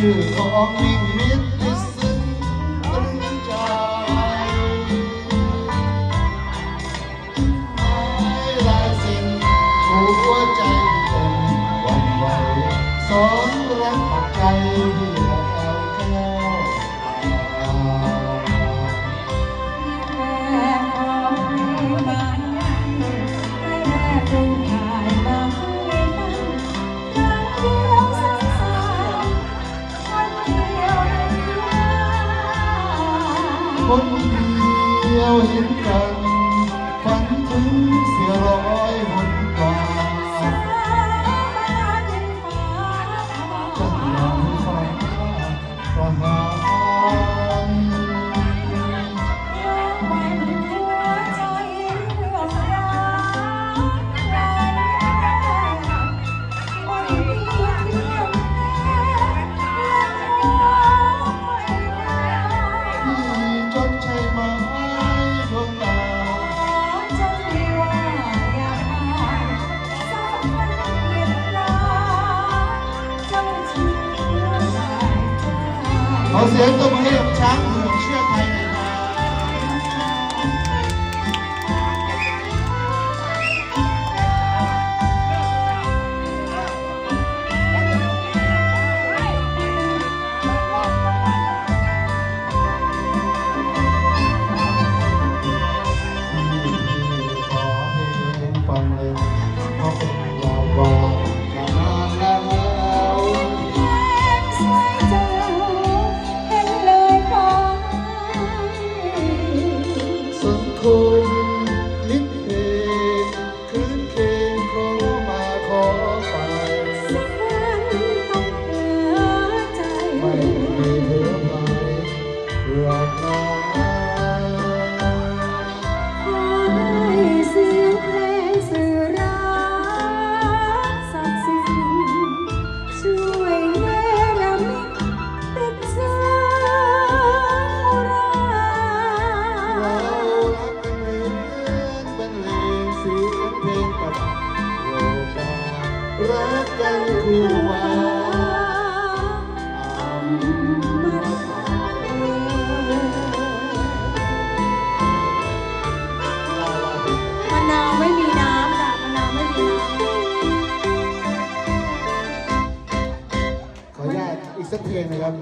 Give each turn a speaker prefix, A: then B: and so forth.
A: ชื่อของมิ่งมิตรที่ซึ้งตรึงใจลายเส้นหัวใจเต็มวันไหวสอนรักปักใจที่ละแอวแก้วคนเดียวเห็นกันฝันถึงเสียร้อยหนกว่าจะนำฟ้าประหารขอเสียงตบมือให้กับช้างเผือกเชือกไทยหน่อยฟังเลยเพราะเป็นยาวกว่าลิเกคืนเคงขอมาขอไปสักวันต้องเหลือใจไม่มีเธอไปรักนาขอให้เสียงเพลงสื่อรักสักสิ่งช่วยเนรมิตติดใจรักกันคู่ว่า
B: มะนาวไม่มีน้ำค่ะมะนาวไม่มีน้ำ
A: ขออนุญาตอีกสักเพลงนะครับ